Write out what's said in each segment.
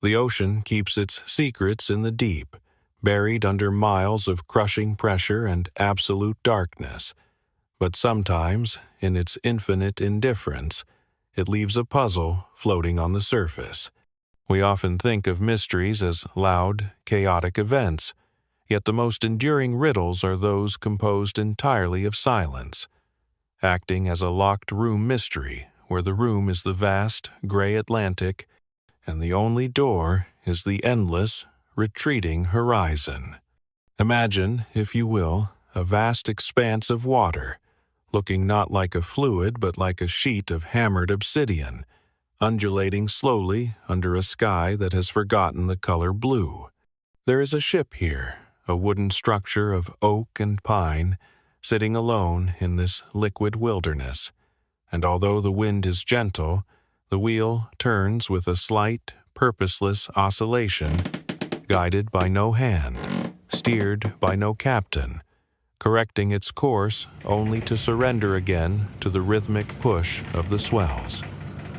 The ocean keeps its secrets in the deep, buried under miles of crushing pressure and absolute darkness. But sometimes, in its infinite indifference, it leaves a puzzle floating on the surface. We often think of mysteries as loud, chaotic events, yet the most enduring riddles are those composed entirely of silence, acting as a locked-room mystery where the room is the vast, gray Atlantic and the only door is the endless, retreating horizon. Imagine, if you will, a vast expanse of water, looking not like a fluid but like a sheet of hammered obsidian, undulating slowly under a sky that has forgotten the color blue. There is a ship here, a wooden structure of oak and pine, sitting alone in this liquid wilderness, and although the wind is gentle, the wheel turns with a slight, purposeless oscillation, guided by no hand, steered by no captain, correcting its course only to surrender again to the rhythmic push of the swells.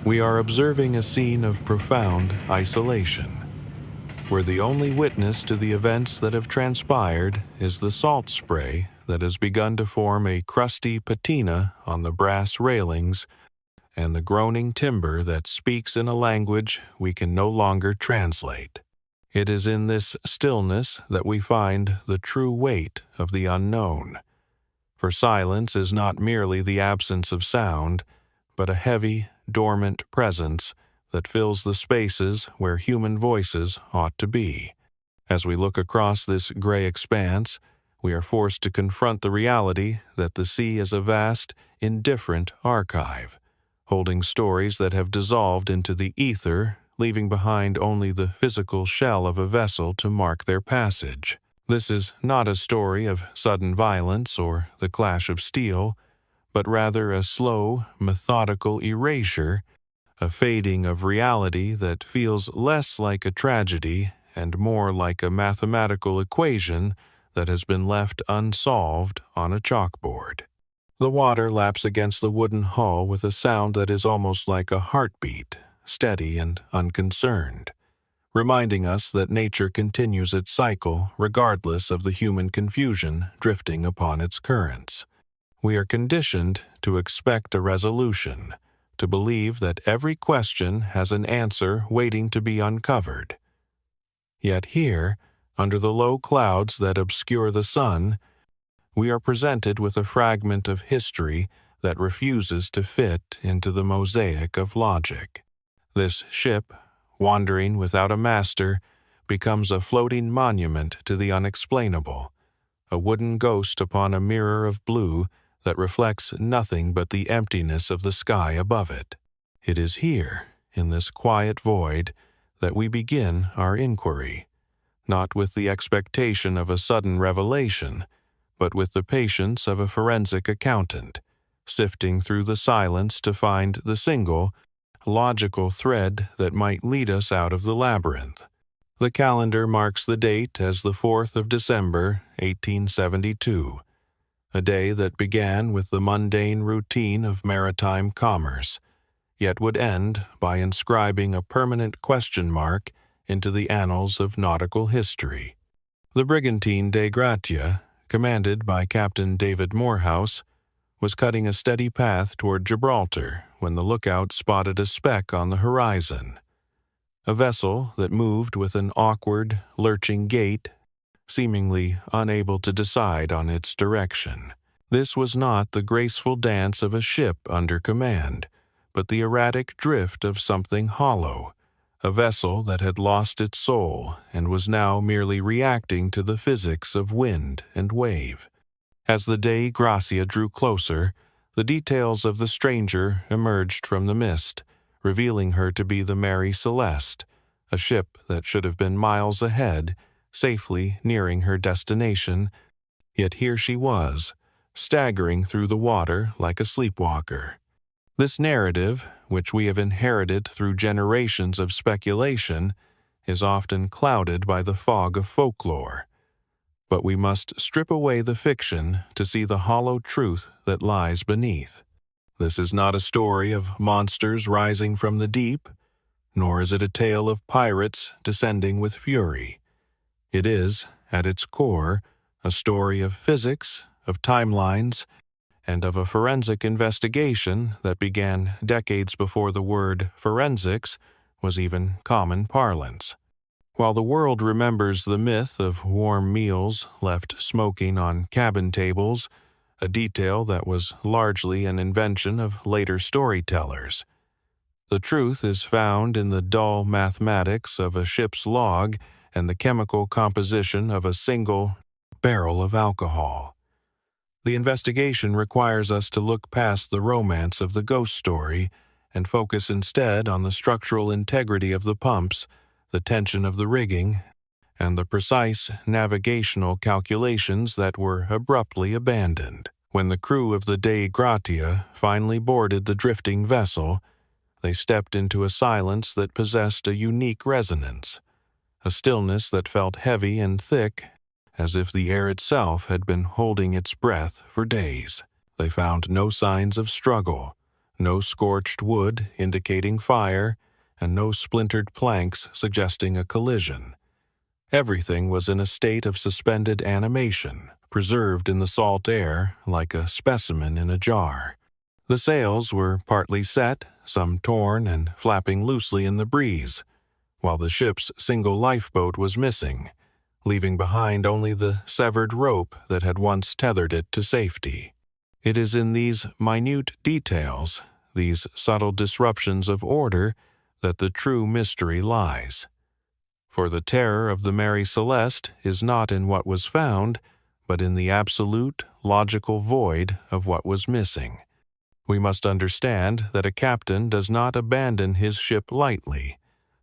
We are observing a scene of profound isolation, where the only witness to the events that have transpired is the salt spray that has begun to form a crusty patina on the brass railings and the groaning timber that speaks in a language we can no longer translate. It is in this stillness that we find the true weight of the unknown. For silence is not merely the absence of sound, but a heavy, dormant presence that fills the spaces where human voices ought to be. As we look across this gray expanse, we are forced to confront the reality that the sea is a vast, indifferent archive, holding stories that have dissolved into the ether, leaving behind only the physical shell of a vessel to mark their passage. This is not a story of sudden violence or the clash of steel, but rather a slow, methodical erasure, a fading of reality that feels less like a tragedy and more like a mathematical equation that has been left unsolved on a chalkboard. The water laps against the wooden hull with a sound that is almost like a heartbeat, steady and unconcerned, reminding us that nature continues its cycle regardless of the human confusion drifting upon its currents. We are conditioned to expect a resolution, to believe that every question has an answer waiting to be uncovered. Yet here, under the low clouds that obscure the sun, we are presented with a fragment of history that refuses to fit into the mosaic of logic. This ship, wandering without a master, becomes a floating monument to the unexplainable, a wooden ghost upon a mirror of blue that reflects nothing but the emptiness of the sky above it. It is here, in this quiet void, that we begin our inquiry, not with the expectation of a sudden revelation, but with the patience of a forensic accountant, sifting through the silence to find the single, logical thread that might lead us out of the labyrinth. The calendar marks the date as the 4th of December, 1872, a day that began with the mundane routine of maritime commerce, yet would end by inscribing a permanent question mark into the annals of nautical history. The brigantine Dei Gratia, commanded by Captain David Morehouse, was cutting a steady path toward Gibraltar when the lookout spotted a speck on the horizon. A vessel that moved with an awkward, lurching gait, seemingly unable to decide on its direction. This was not the graceful dance of a ship under command, but the erratic drift of something hollow, a vessel that had lost its soul and was now merely reacting to the physics of wind and wave. As the Dei Gratia drew closer, the details of the stranger emerged from the mist, revealing her to be the Mary Celeste, a ship that should have been miles ahead, safely nearing her destination, yet here she was, staggering through the water like a sleepwalker. This narrative, which we have inherited through generations of speculation, is often clouded by the fog of folklore. But we must strip away the fiction to see the hollow truth that lies beneath. This is not a story of monsters rising from the deep, nor is it a tale of pirates descending with fury. It is, at its core, a story of physics, of timelines, and of a forensic investigation that began decades before the word forensics was even common parlance. While the world remembers the myth of warm meals left smoking on cabin tables, a detail that was largely an invention of later storytellers, the truth is found in the dull mathematics of a ship's log and the chemical composition of a single barrel of alcohol. The investigation requires us to look past the romance of the ghost story and focus instead on the structural integrity of the pumps, the tension of the rigging, and the precise navigational calculations that were abruptly abandoned. When the crew of the Dei Gratia finally boarded the drifting vessel, they stepped into a silence that possessed a unique resonance, a stillness that felt heavy and thick, as if the air itself had been holding its breath for days. They found no signs of struggle, no scorched wood indicating fire, and no splintered planks suggesting a collision. Everything was in a state of suspended animation, preserved in the salt air like a specimen in a jar. The sails were partly set, some torn and flapping loosely in the breeze, while the ship's single lifeboat was missing, leaving behind only the severed rope that had once tethered it to safety. It is in these minute details, these subtle disruptions of order, that the true mystery lies. For the terror of the Mary Celeste is not in what was found, but in the absolute, logical void of what was missing. We must understand that a captain does not abandon his ship lightly.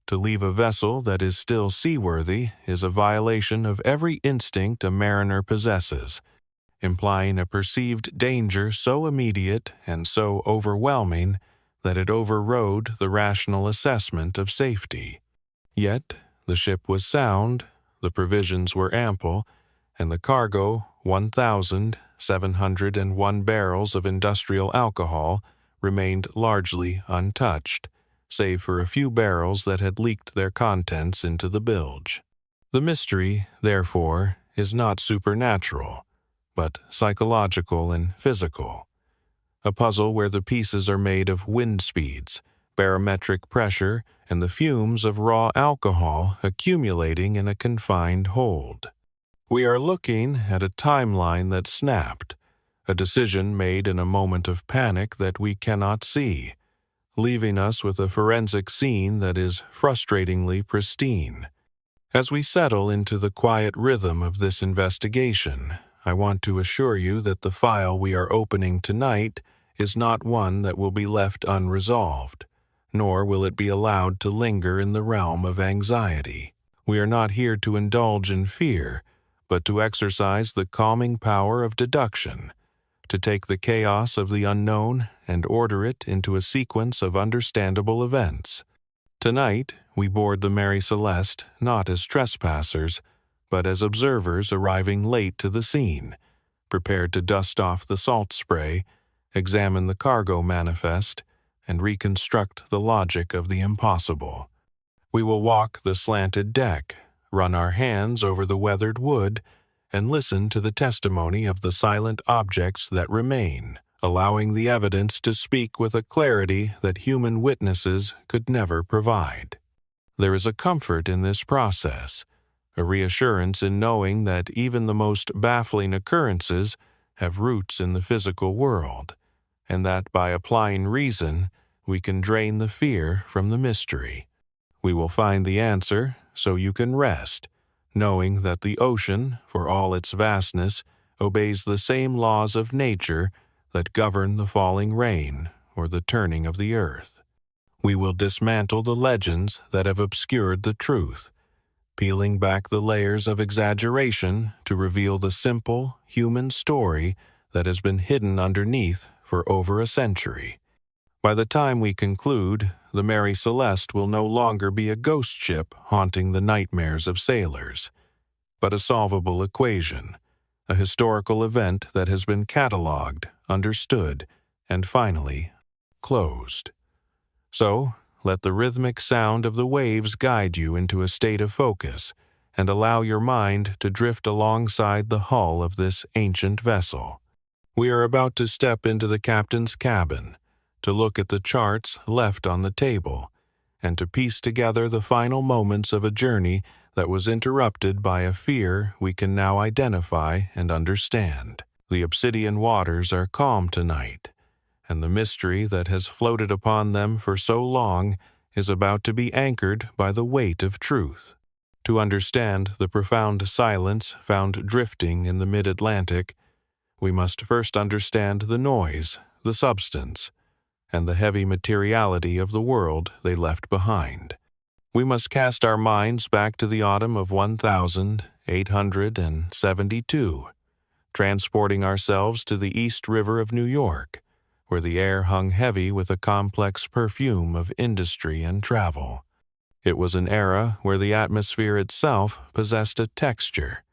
To leave a vessel that is still seaworthy is a violation of every instinct a mariner possesses, implying a perceived danger so immediate and so overwhelming that it overrode the rational assessment of safety. Yet, the ship was sound, the provisions were ample, and the cargo, 1,701 barrels of industrial alcohol, remained largely untouched, save for a few barrels that had leaked their contents into the bilge. The mystery, therefore, is not supernatural, but psychological and physical. A puzzle where the pieces are made of wind speeds, barometric pressure, and the fumes of raw alcohol accumulating in a confined hold. We are looking at a timeline that snapped, a decision made in a moment of panic that we cannot see, leaving us with a forensic scene that is frustratingly pristine. As we settle into the quiet rhythm of this investigation, I want to assure you that the file we are opening tonight is not one that will be left unresolved, nor will it be allowed to linger in the realm of anxiety. We are not here to indulge in fear, but to exercise the calming power of deduction, to take the chaos of the unknown and order it into a sequence of understandable events. Tonight, we board the Mary Celeste not as trespassers, but as observers arriving late to the scene, prepared to dust off the salt spray, examine the cargo manifest, and reconstruct the logic of the impossible. We will walk the slanted deck, run our hands over the weathered wood, and listen to the testimony of the silent objects that remain, allowing the evidence to speak with a clarity that human witnesses could never provide. There is a comfort in this process, a reassurance in knowing that even the most baffling occurrences have roots in the physical world, and that by applying reason, we can drain the fear from the mystery. We will find the answer so you can rest, knowing that the ocean, for all its vastness, obeys the same laws of nature that govern the falling rain or the turning of the earth. We will dismantle the legends that have obscured the truth, peeling back the layers of exaggeration to reveal the simple, human story that has been hidden underneath for over a century. By the time we conclude, the Mary Celeste will no longer be a ghost ship haunting the nightmares of sailors, but a solvable equation, a historical event that has been catalogued, understood, and finally closed. So, let the rhythmic sound of the waves guide you into a state of focus, and allow your mind to drift alongside the hull of this ancient vessel. We are about to step into the captain's cabin, to look at the charts left on the table, and to piece together the final moments of a journey that was interrupted by a fear we can now identify and understand. The obsidian waters are calm tonight, and the mystery that has floated upon them for so long is about to be anchored by the weight of truth. To understand the profound silence found drifting in the mid-Atlantic, we must first understand the noise, the substance, and the heavy materiality of the world they left behind. We must cast our minds back to the autumn of 1872, transporting ourselves to the East River of New York, where the air hung heavy with a complex perfume of industry and travel. It was an era where the atmosphere itself possessed a texture,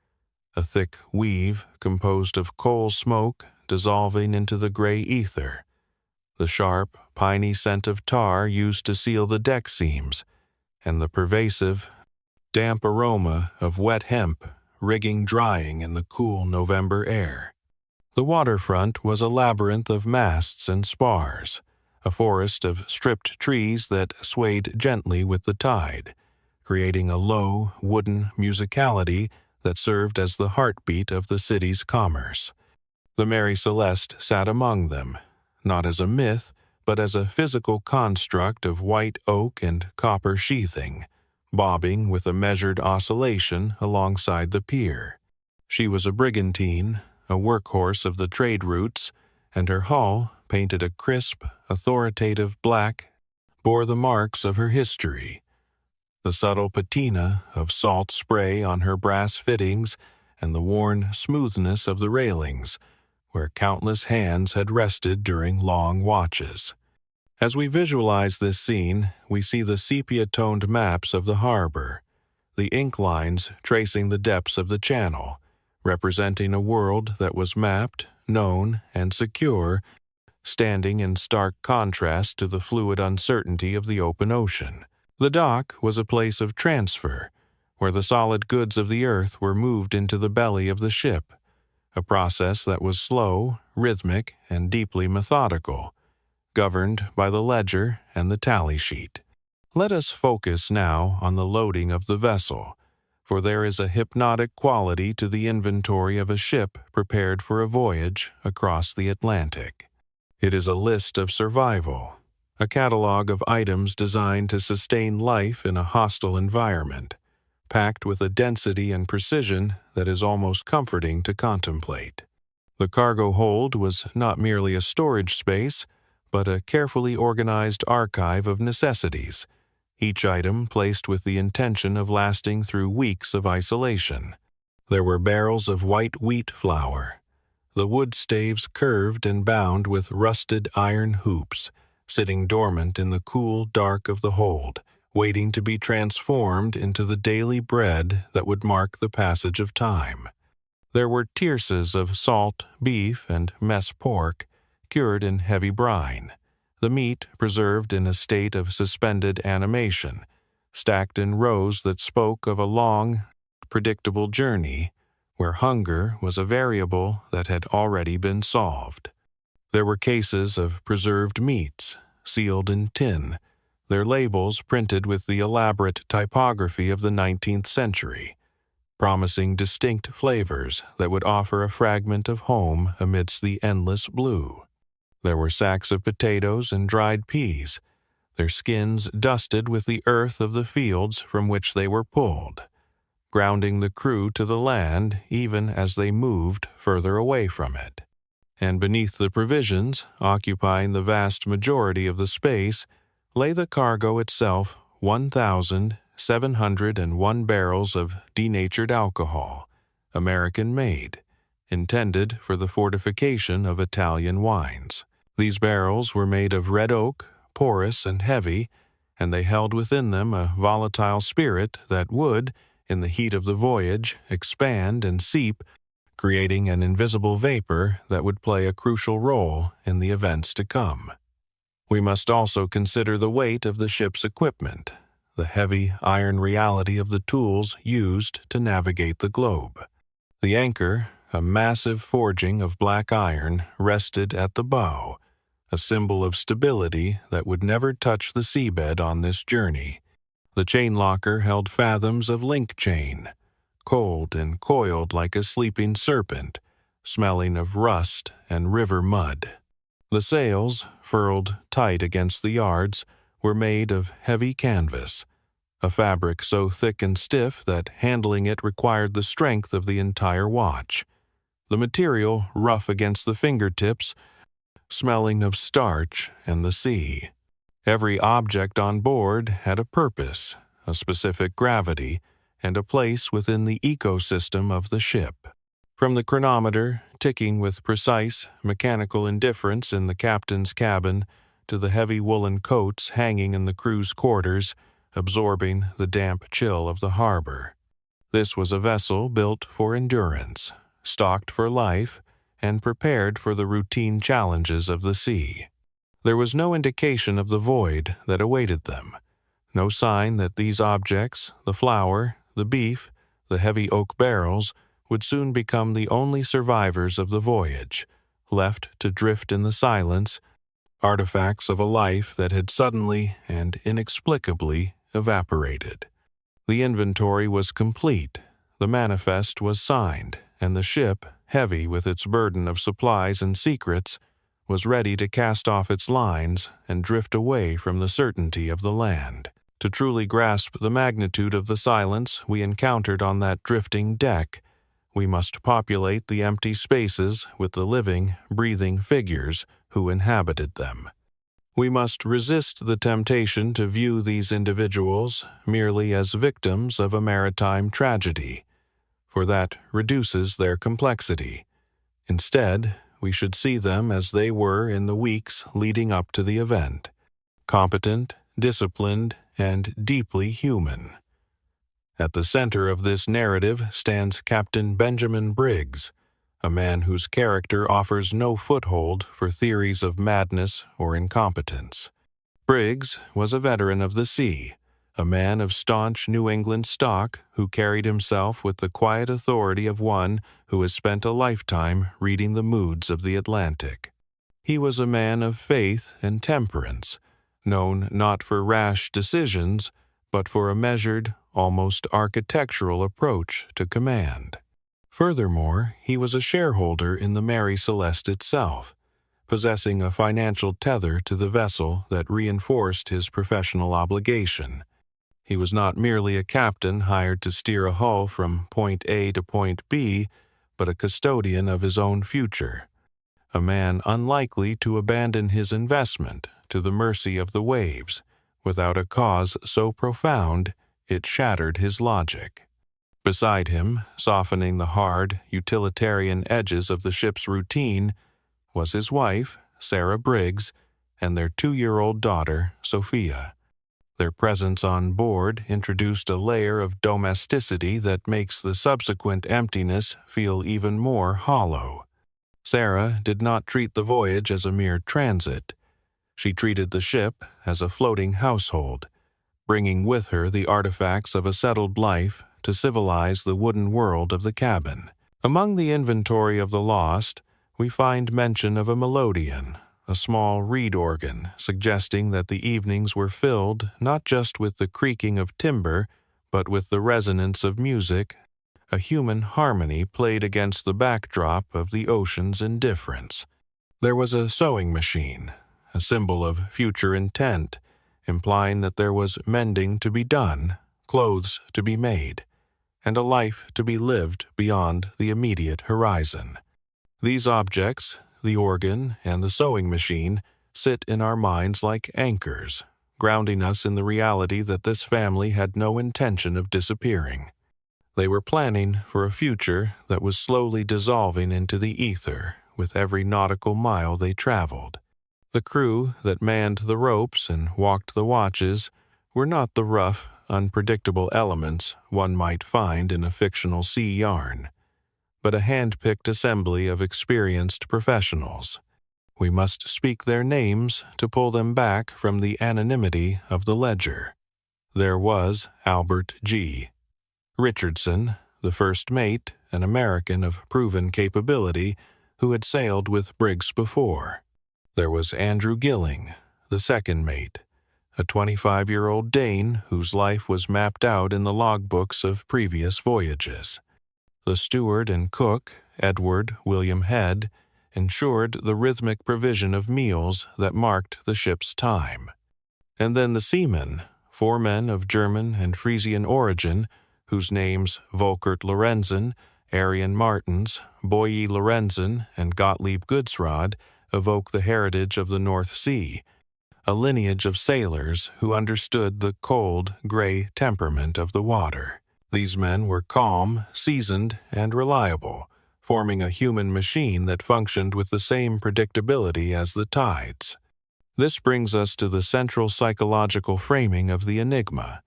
a thick weave composed of coal smoke dissolving into the gray ether, the sharp, piney scent of tar used to seal the deck seams, and the pervasive, damp aroma of wet hemp rigging drying in the cool November air. The waterfront was a labyrinth of masts and spars, a forest of stripped trees that swayed gently with the tide, creating a low, wooden musicality that served as the heartbeat of the city's commerce. The Mary Celeste sat among them, not as a myth, but as a physical construct of white oak and copper sheathing, bobbing with a measured oscillation alongside the pier. She was a brigantine, a workhorse of the trade routes, and her hull, painted a crisp, authoritative black, bore the marks of her history. The subtle patina of salt spray on her brass fittings and the worn smoothness of the railings, where countless hands had rested during long watches. As we visualize this scene, we see the sepia-toned maps of the harbor, the ink lines tracing the depths of the channel, representing a world that was mapped, known, and secure, standing in stark contrast to the fluid uncertainty of the open ocean. The dock was a place of transfer, where the solid goods of the earth were moved into the belly of the ship, a process that was slow, rhythmic, and deeply methodical, governed by the ledger and the tally sheet. Let us focus now on the loading of the vessel, for there is a hypnotic quality to the inventory of a ship prepared for a voyage across the Atlantic. It is a list of survival, a catalog of items designed to sustain life in a hostile environment, packed with a density and precision that is almost comforting to contemplate. The cargo hold was not merely a storage space, but a carefully organized archive of necessities, each item placed with the intention of lasting through weeks of isolation. There were barrels of white wheat flour, the wood staves curved and bound with rusted iron hoops, sitting dormant in the cool dark of the hold, waiting to be transformed into the daily bread that would mark the passage of time. There were tierces of salt beef and mess pork, cured in heavy brine, the meat preserved in a state of suspended animation, stacked in rows that spoke of a long, predictable journey, where hunger was a variable that had already been solved. There were cases of preserved meats, sealed in tin, their labels printed with the elaborate typography of the 19th century, promising distinct flavors that would offer a fragment of home amidst the endless blue. There were sacks of potatoes and dried peas, their skins dusted with the earth of the fields from which they were pulled, grounding the crew to the land even as they moved further away from it. And beneath the provisions, occupying the vast majority of the space, lay the cargo itself, 1,701 barrels of denatured alcohol, American-made, intended for the fortification of Italian wines. These barrels were made of red oak, porous and heavy, and they held within them a volatile spirit that would, in the heat of the voyage, expand and seep, creating an invisible vapor that would play a crucial role in the events to come. We must also consider the weight of the ship's equipment, the heavy iron reality of the tools used to navigate the globe. The anchor, a massive forging of black iron, rested at the bow, a symbol of stability that would never touch the seabed on this journey. The chain locker held fathoms of link chain, cold and coiled like a sleeping serpent, smelling of rust and river mud. The sails, furled tight against the yards, were made of heavy canvas, a fabric so thick and stiff that handling it required the strength of the entire watch. The material rough against the fingertips, smelling of starch and the sea. Every object on board had a purpose, a specific gravity, and a place within the ecosystem of the ship. From the chronometer, ticking with precise, mechanical indifference in the captain's cabin, to the heavy woolen coats hanging in the crew's quarters, absorbing the damp chill of the harbor. This was a vessel built for endurance, stocked for life, and prepared for the routine challenges of the sea. There was no indication of the void that awaited them, no sign that these objects, the flour, the beef, the heavy oak barrels, would soon become the only survivors of the voyage, left to drift in the silence, artifacts of a life that had suddenly and inexplicably evaporated. The inventory was complete, the manifest was signed, and the ship, heavy with its burden of supplies and secrets, was ready to cast off its lines and drift away from the certainty of the land. To truly grasp the magnitude of the silence we encountered on that drifting deck, we must populate the empty spaces with the living, breathing figures who inhabited them. We must resist the temptation to view these individuals merely as victims of a maritime tragedy, for that reduces their complexity. Instead, we should see them as they were in the weeks leading up to the event, competent, disciplined, and deeply human. At the center of this narrative stands Captain Benjamin Briggs, a man whose character offers no foothold for theories of madness or incompetence. Briggs was a veteran of the sea, a man of staunch New England stock who carried himself with the quiet authority of one who has spent a lifetime reading the moods of the Atlantic. He was a man of faith and temperance, known not for rash decisions, but for a measured, almost architectural approach to command. Furthermore, he was a shareholder in the Mary Celeste itself, possessing a financial tether to the vessel that reinforced his professional obligation. He was not merely a captain hired to steer a hull from point A to point B, but a custodian of his own future, a man unlikely to abandon his investment to the mercy of the waves, without a cause so profound it shattered his logic. Beside him, softening the hard, utilitarian edges of the ship's routine, was his wife, Sarah Briggs, and their 2-year-old daughter, Sophia. Their presence on board introduced a layer of domesticity that makes the subsequent emptiness feel even more hollow. Sarah did not treat the voyage as a mere transit. She treated the ship as a floating household, bringing with her the artifacts of a settled life to civilize the wooden world of the cabin. Among the inventory of the lost, we find mention of a melodeon, a small reed organ, suggesting that the evenings were filled not just with the creaking of timber, but with the resonance of music, a human harmony played against the backdrop of the ocean's indifference. There was a sewing machine, a symbol of future intent, implying that there was mending to be done, clothes to be made, and a life to be lived beyond the immediate horizon. These objects, the organ and the sewing machine, sit in our minds like anchors, grounding us in the reality that this family had no intention of disappearing. They were planning for a future that was slowly dissolving into the ether with every nautical mile they traveled. The crew that manned the ropes and walked the watches were not the rough, unpredictable elements one might find in a fictional sea yarn, but a hand-picked assembly of experienced professionals. We must speak their names to pull them back from the anonymity of the ledger. There was Albert G. Richardson, the first mate, an American of proven capability, who had sailed with Briggs before. There was Andrew Gilling, the second mate, a 25-year-old Dane whose life was mapped out in the logbooks of previous voyages. The steward and cook, Edward William Head, ensured the rhythmic provision of meals that marked the ship's time. And then the seamen, 4 men of German and Frisian origin, whose names Volkert Lorenzen, Arian Martens, Boye Lorenzen, and Gottlieb Goodsrod evoke the heritage of the North Sea, a lineage of sailors who understood the cold, gray temperament of the water. These men were calm, seasoned, and reliable, forming a human machine that functioned with the same predictability as the tides. This brings us to the central psychological framing of the enigma.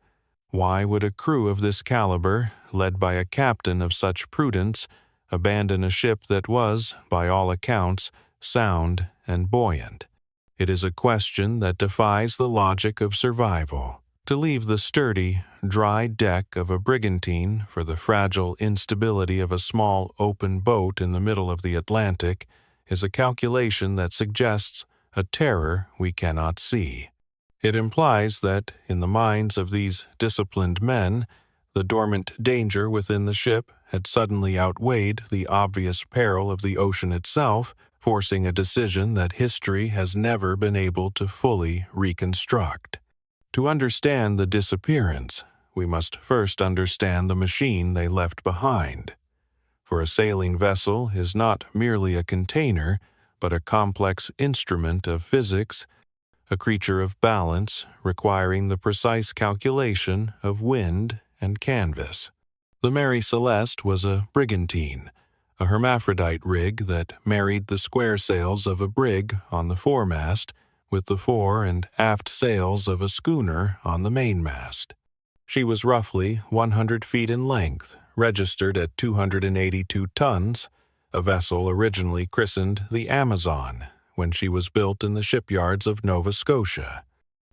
Why would a crew of this caliber, led by a captain of such prudence, abandon a ship that was, by all accounts, sound and buoyant? It is a question that defies the logic of survival. To leave the sturdy, dry deck of a brigantine for the fragile instability of a small open boat in the middle of the Atlantic is a calculation that suggests a terror we cannot see. It implies that, in the minds of these disciplined men, the dormant danger within the ship had suddenly outweighed the obvious peril of the ocean itself, forcing a decision that history has never been able to fully reconstruct. To understand the disappearance, we must first understand the machine they left behind. For a sailing vessel is not merely a container, but a complex instrument of physics, a creature of balance requiring the precise calculation of wind and canvas. The Mary Celeste was a brigantine, a hermaphrodite rig that married the square sails of a brig on the foremast with the fore and aft sails of a schooner on the mainmast. She was roughly 100 feet in length, registered at 282 tons, a vessel originally christened the Amazon when she was built in the shipyards of Nova Scotia.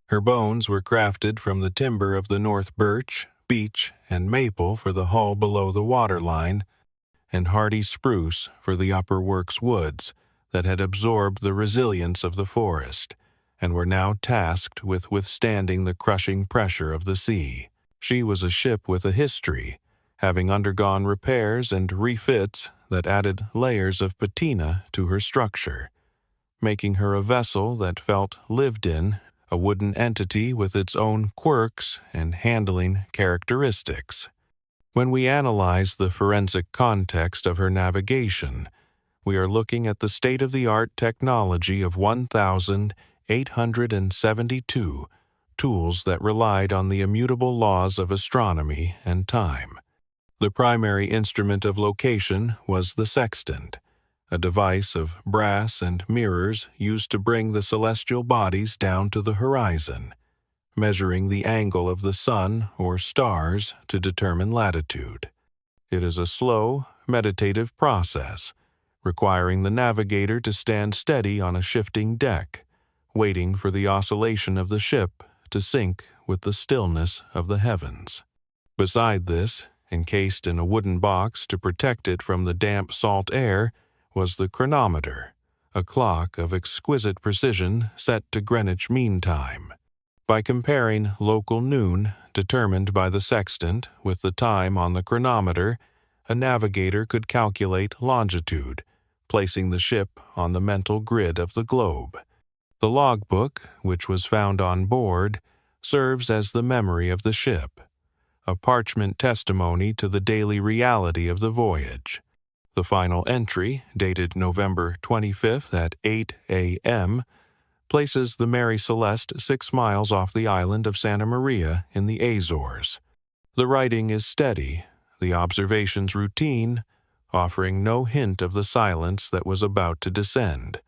Her bones were crafted from the timber of the North Birch, beech, and maple for the hull below the waterline, and hardy spruce for the upper works woods that had absorbed the resilience of the forest, and were now tasked with withstanding the crushing pressure of the sea. She was a ship with a history, having undergone repairs and refits that added layers of patina to her structure, making her a vessel that felt lived in, a wooden entity with its own quirks and handling characteristics. When we analyze the forensic context of her navigation, we are looking at the state-of-the-art technology of 1,872 tools that relied on the immutable laws of astronomy and time. The primary instrument of location was the sextant, a device of brass and mirrors used to bring the celestial bodies down to the horizon, measuring the angle of the sun or stars to determine latitude. It is a slow, meditative process, requiring the navigator to stand steady on a shifting deck, waiting for the oscillation of the ship to sync with the stillness of the heavens. Beside this, encased in a wooden box to protect it from the damp salt air, was the chronometer, a clock of exquisite precision set to Greenwich Mean Time. By comparing local noon, determined by the sextant, with the time on the chronometer, a navigator could calculate longitude, placing the ship on the mental grid of the globe. The logbook, which was found on board, serves as the memory of the ship, a parchment testimony to the daily reality of the voyage. The final entry, dated November 25th at 8 a.m., places the Mary Celeste 6 miles off the island of Santa Maria in the Azores. The writing is steady, the observations routine, offering no hint of the silence that was about to descend.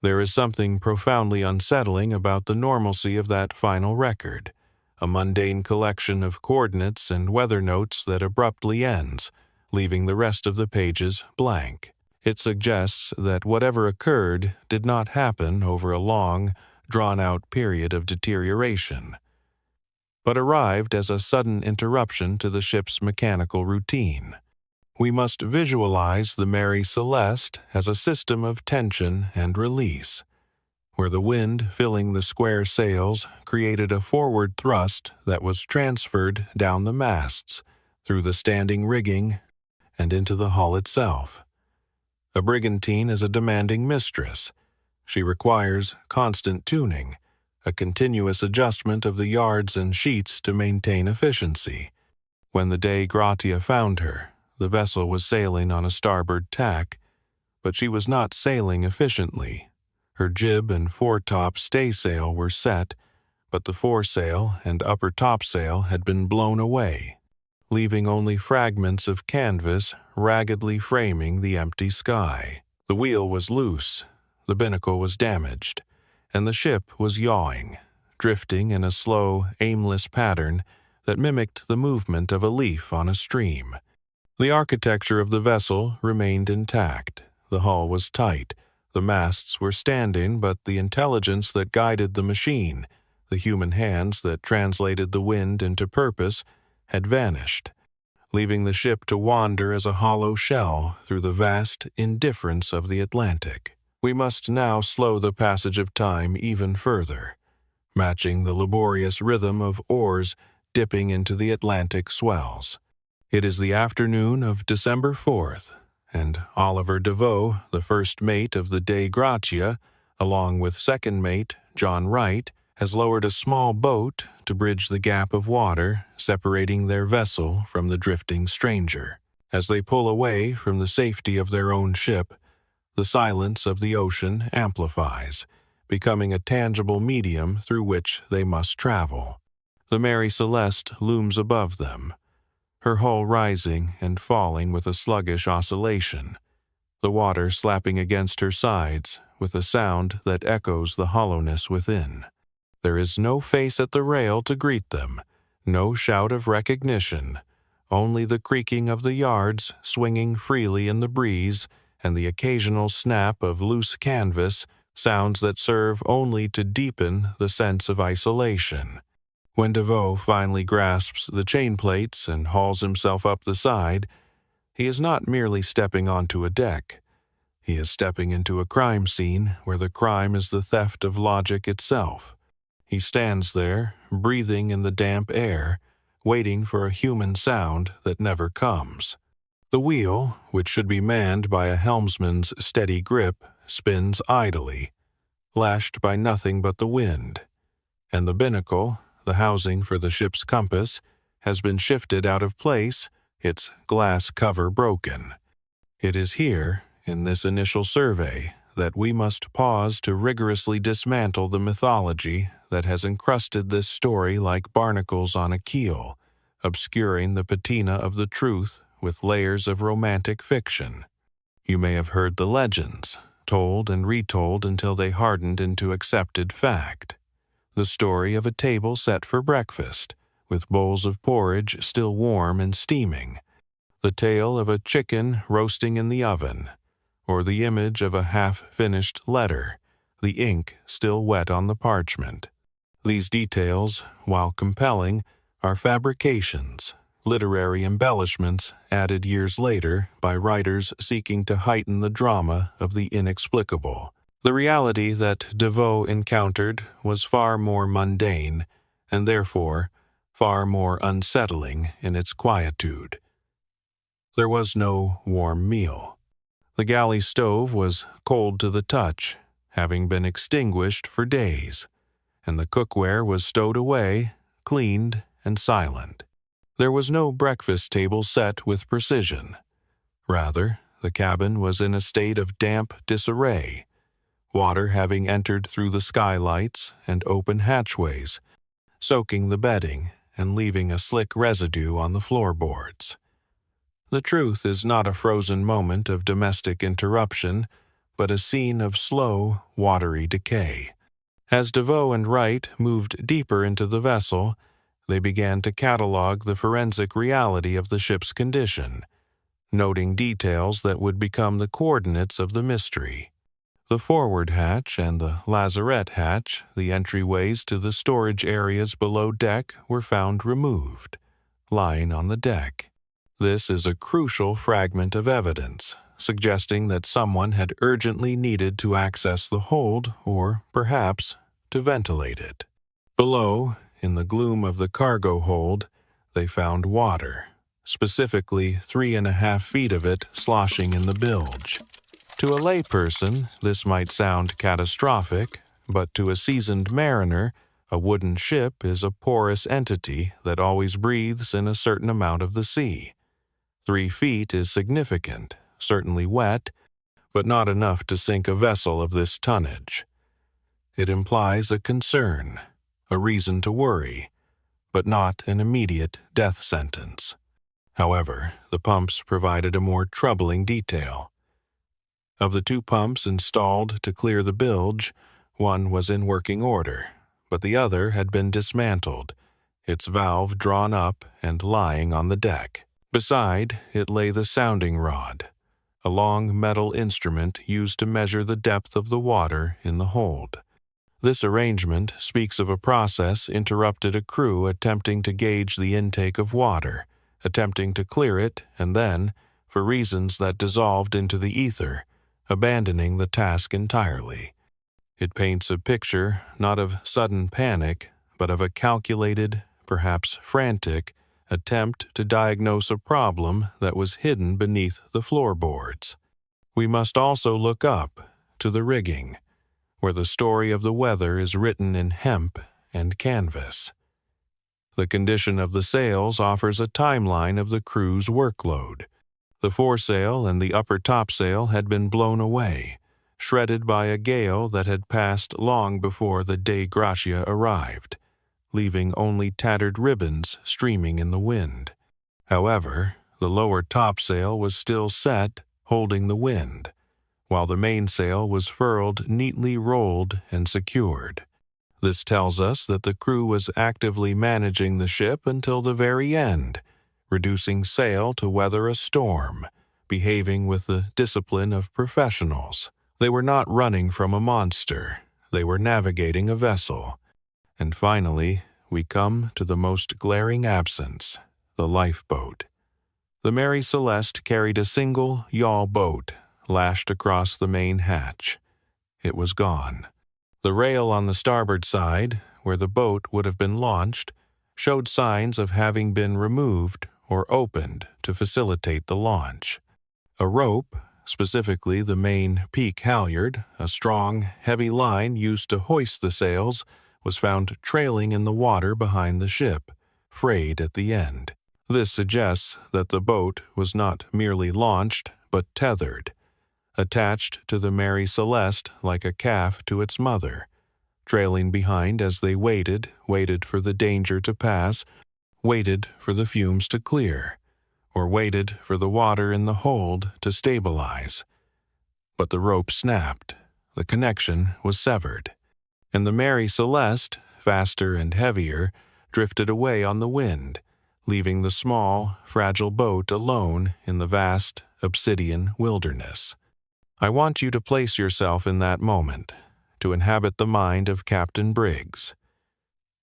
There is something profoundly unsettling about the normalcy of that final record, a mundane collection of coordinates and weather notes that abruptly ends, leaving the rest of the pages blank. It suggests that whatever occurred did not happen over a long, drawn-out period of deterioration, but arrived as a sudden interruption to the ship's mechanical routine. We must visualize the Mary Celeste as a system of tension and release, where the wind filling the square sails created a forward thrust that was transferred down the masts, through the standing rigging, and into the hull itself. A brigantine is a demanding mistress. She requires constant tuning, a continuous adjustment of the yards and sheets to maintain efficiency. When the Dei Gratia found her, the vessel was sailing on a starboard tack, but she was not sailing efficiently. Her jib and foretop staysail were set, but the foresail and upper topsail had been blown away, leaving only fragments of canvas raggedly framing the empty sky. The wheel was loose, the binnacle was damaged, and the ship was yawing, drifting in a slow, aimless pattern that mimicked the movement of a leaf on a stream. The architecture of the vessel remained intact. The hull was tight, the masts were standing, but the intelligence that guided the machine, the human hands that translated the wind into purpose, had vanished, leaving the ship to wander as a hollow shell through the vast indifference of the Atlantic. We must now slow the passage of time even further, matching the laborious rhythm of oars dipping into the Atlantic swells. It is the afternoon of December 4th, and Oliver Devoe, the first mate of the Dei Gratia, along with second mate John Wright, has lowered a small boat to bridge the gap of water separating their vessel from the drifting stranger. As they pull away from the safety of their own ship, the silence of the ocean amplifies, becoming a tangible medium through which they must travel. The Mary Celeste looms above them, her hull rising and falling with a sluggish oscillation, the water slapping against her sides with a sound that echoes the hollowness within. There is no face at the rail to greet them, no shout of recognition, only the creaking of the yards swinging freely in the breeze and the occasional snap of loose canvas, sounds that serve only to deepen the sense of isolation. When Devoe finally grasps the chain plates and hauls himself up the side, he is not merely stepping onto a deck. He is stepping into a crime scene where the crime is the theft of logic itself. He stands there, breathing in the damp air, waiting for a human sound that never comes. The wheel, which should be manned by a helmsman's steady grip, spins idly, lashed by nothing but the wind, and the binnacle, the housing for the ship's compass, has been shifted out of place, its glass cover broken. It is here, in this initial survey, that we must pause to rigorously dismantle the mythology that has encrusted this story like barnacles on a keel, obscuring the patina of the truth with layers of romantic fiction. You may have heard the legends, told and retold until they hardened into accepted fact. The story of a table set for breakfast, with bowls of porridge still warm and steaming, the tale of a chicken roasting in the oven, or the image of a half-finished letter, the ink still wet on the parchment. These details, while compelling, are fabrications, literary embellishments added years later by writers seeking to heighten the drama of the inexplicable. The reality that Devoe encountered was far more mundane, and therefore far more unsettling in its quietude. There was no warm meal. The galley stove was cold to the touch, having been extinguished for days, and the cookware was stowed away, cleaned, and silent. There was no breakfast table set with precision. Rather, the cabin was in a state of damp disarray, water having entered through the skylights and open hatchways, soaking the bedding and leaving a slick residue on the floorboards. The truth is not a frozen moment of domestic interruption, but a scene of slow, watery decay. As Devoe and Wright moved deeper into the vessel, they began to catalog the forensic reality of the ship's condition. noting details that would become the coordinates of the mystery. The forward hatch and the lazarette hatch, the entryways to the storage areas below deck, were found removed, lying on the deck. This is a crucial fragment of evidence, suggesting that someone had urgently needed to access the hold or, perhaps, to ventilate it. Below, in the gloom of the cargo hold, they found water, specifically 3.5 feet of it sloshing in the bilge. To a layperson, this might sound catastrophic, but to a seasoned mariner, a wooden ship is a porous entity that always breathes in a certain amount of the sea. 3 feet is significant, certainly wet, but not enough to sink a vessel of this tonnage. It implies a concern, a reason to worry, but not an immediate death sentence. However, the pumps provided a more troubling detail. Of the 2 pumps installed to clear the bilge, one was in working order, but the other had been dismantled, its valve drawn up and lying on the deck. Beside it lay the sounding rod, a long metal instrument used to measure the depth of the water in the hold. This arrangement speaks of a process interrupted a crew attempting to gauge the intake of water, attempting to clear it, and then, for reasons that dissolved into the ether, abandoning the task entirely. It paints a picture not of sudden panic, but of a calculated, perhaps frantic, attempt to diagnose a problem that was hidden beneath the floorboards. We must also look up, to the rigging, where the story of the weather is written in hemp and canvas. The condition of the sails offers a timeline of the crew's workload. The foresail and the upper topsail had been blown away, shredded by a gale that had passed long before the Dei Gratia arrived, leaving only tattered ribbons streaming in the wind. However, the lower topsail was still set, holding the wind, while the mainsail was furled, neatly rolled, and secured. This tells us that the crew was actively managing the ship until the very end, reducing sail to weather a storm, behaving with the discipline of professionals. They were not running from a monster, they were navigating a vessel. And finally, we come to the most glaring absence, the lifeboat. The Mary Celeste carried a single yawl boat, lashed across the main hatch. It was gone. The rail on the starboard side, where the boat would have been launched, showed signs of having been removed or opened to facilitate the launch. A rope, specifically the main peak halyard, a strong, heavy line used to hoist the sails, was found trailing in the water behind the ship, frayed at the end. This suggests that the boat was not merely launched, but tethered, attached to the Mary Celeste like a calf to its mother, trailing behind as they waited for the danger to pass, waited for the fumes to clear, or waited for the water in the hold to stabilize. But the rope snapped, the connection was severed, and the Mary Celeste, faster and heavier, drifted away on the wind, leaving the small, fragile boat alone in the vast, obsidian wilderness. I want you to place yourself in that moment, to inhabit the mind of Captain Briggs.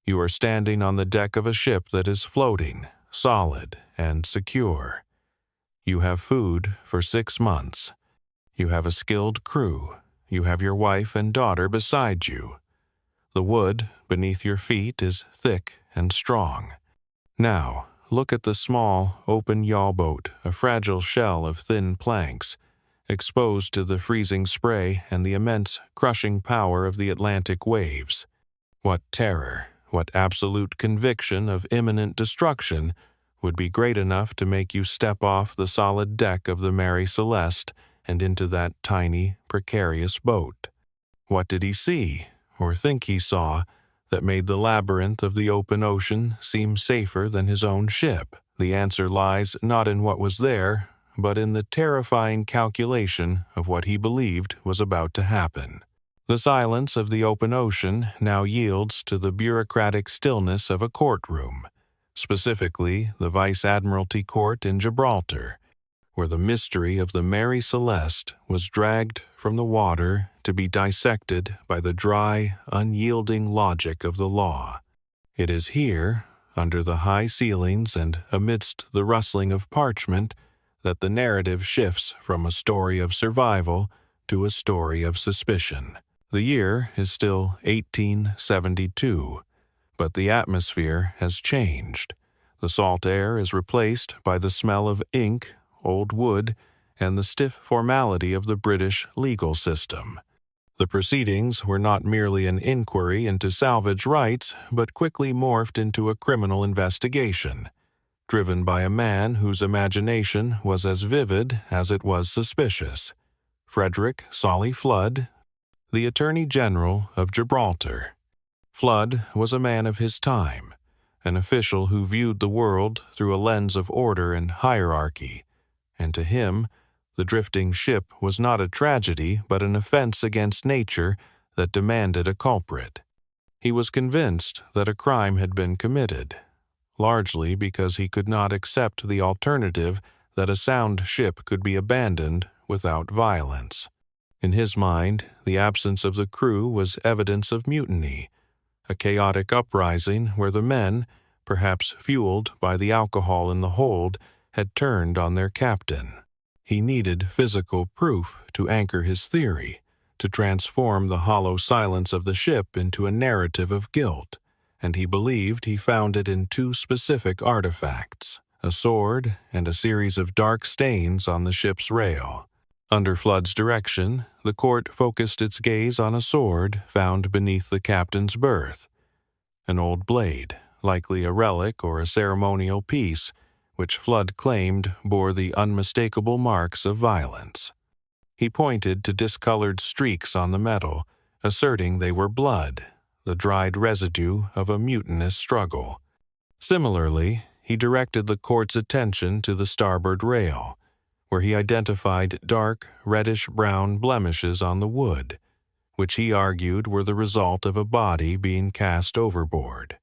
You are standing on the deck of a ship that is floating, solid and secure. You have food for 6 months. You have a skilled crew. You have your wife and daughter beside you. The wood beneath your feet is thick and strong. Now, look at the small, open yawl boat, a fragile shell of thin planks, exposed to the freezing spray and the immense, crushing power of the Atlantic waves. What terror, what absolute conviction of imminent destruction would be great enough to make you step off the solid deck of the Mary Celeste and into that tiny, precarious boat? What did he see, or think he saw, that made the labyrinth of the open ocean seem safer than his own ship? The answer lies not in what was there, but in the terrifying calculation of what he believed was about to happen. The silence of the open ocean now yields to the bureaucratic stillness of a courtroom, specifically the Vice Admiralty Court in Gibraltar, where the mystery of the Mary Celeste was dragged from the water to be dissected by the dry, unyielding logic of the law. It is here, under the high ceilings and amidst the rustling of parchment, that the narrative shifts from a story of survival to a story of suspicion. The year is still 1872, but the atmosphere has changed. The salt air is replaced by the smell of ink, old wood, and the stiff formality of the British legal system. The proceedings were not merely an inquiry into salvage rights, but quickly morphed into a criminal investigation, driven by a man whose imagination was as vivid as it was suspicious. Frederick Solly Flood, the Attorney General of Gibraltar. Flood was a man of his time, an official who viewed the world through a lens of order and hierarchy, and to him, the drifting ship was not a tragedy but an offense against nature that demanded a culprit. He was convinced that a crime had been committed, largely because he could not accept the alternative that a sound ship could be abandoned without violence. In his mind, the absence of the crew was evidence of mutiny, a chaotic uprising where the men, perhaps fueled by the alcohol in the hold, had turned on their captain. He needed physical proof to anchor his theory, to transform the hollow silence of the ship into a narrative of guilt, and he believed he found it in two specific artifacts, a sword and a series of dark stains on the ship's rail. Under Flood's direction, the court focused its gaze on a sword found beneath the captain's berth, an old blade, likely a relic or a ceremonial piece, which Flood claimed bore the unmistakable marks of violence. He pointed to discolored streaks on the metal, asserting they were blood, the dried residue of a mutinous struggle. Similarly, he directed the court's attention to the starboard rail, where he identified dark, reddish-brown blemishes on the wood, which he argued were the result of a body being cast overboard.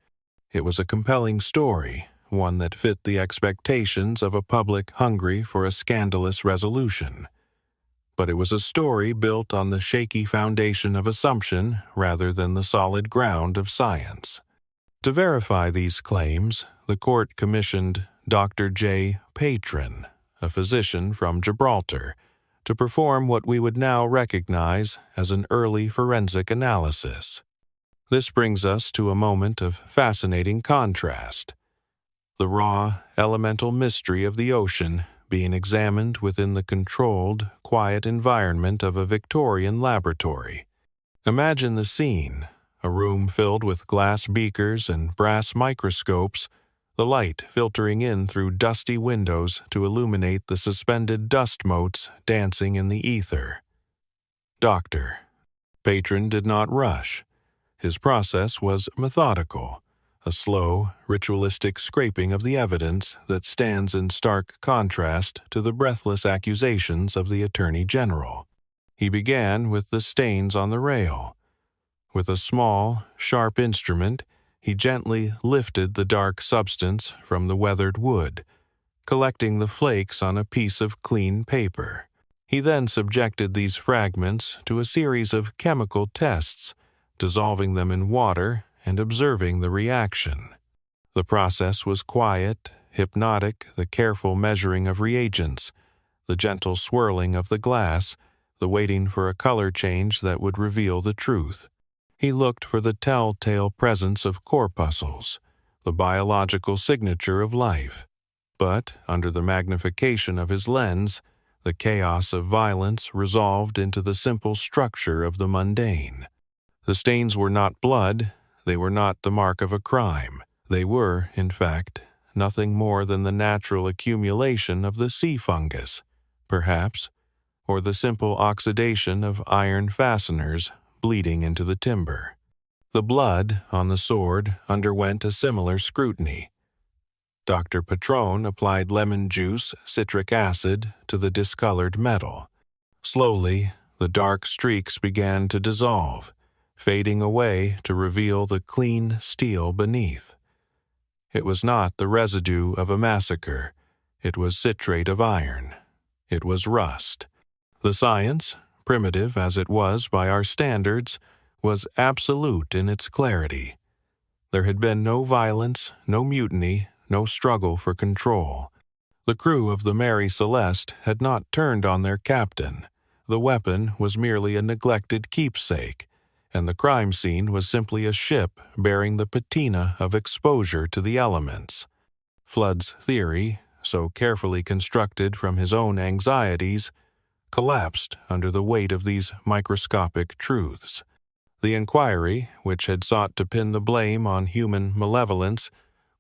It was a compelling story, one that fit the expectations of a public hungry for a scandalous resolution. But it was a story built on the shaky foundation of assumption rather than the solid ground of science. To verify these claims, the court commissioned Dr. J. Patron, a physician from Gibraltar, to perform what we would now recognize as an early forensic analysis. This brings us to a moment of fascinating contrast. The raw, elemental mystery of the ocean being examined within the controlled, quiet environment of a Victorian laboratory. Imagine the scene, a room filled with glass beakers and brass microscopes, the light filtering in through dusty windows to illuminate the suspended dust motes dancing in the ether. Doctor. Patron did not rush. His process was methodical, a slow, ritualistic scraping of the evidence that stands in stark contrast to the breathless accusations of the Attorney General. He began with the stains on the rail. With a small, sharp instrument, he gently lifted the dark substance from the weathered wood, collecting the flakes on a piece of clean paper. He then subjected these fragments to a series of chemical tests, dissolving them in water and observing the reaction. The process was quiet, hypnotic, the careful measuring of reagents, the gentle swirling of the glass, the waiting for a color change that would reveal the truth. He looked for the telltale presence of corpuscles, the biological signature of life. But, under the magnification of his lens, the chaos of violence resolved into the simple structure of the mundane. The stains were not blood, they were not the mark of a crime. They were, in fact, nothing more than the natural accumulation of the sea fungus, perhaps, or the simple oxidation of iron fasteners bleeding into the timber. The blood on the sword underwent a similar scrutiny. Dr. Patron applied lemon juice, citric acid, to the discolored metal. Slowly, the dark streaks began to dissolve, fading away to reveal the clean steel beneath. It was not the residue of a massacre, it was citrate of iron, It was rust. The science, primitive as it was by our standards, was absolute in its clarity. There had been no violence, no mutiny, no struggle for control. The crew of the Mary Celeste had not turned on their captain. The weapon was merely a neglected keepsake, and the crime scene was simply a ship bearing the patina of exposure to the elements. Flood's theory, so carefully constructed from his own anxieties, collapsed under the weight of these microscopic truths. The inquiry, which had sought to pin the blame on human malevolence,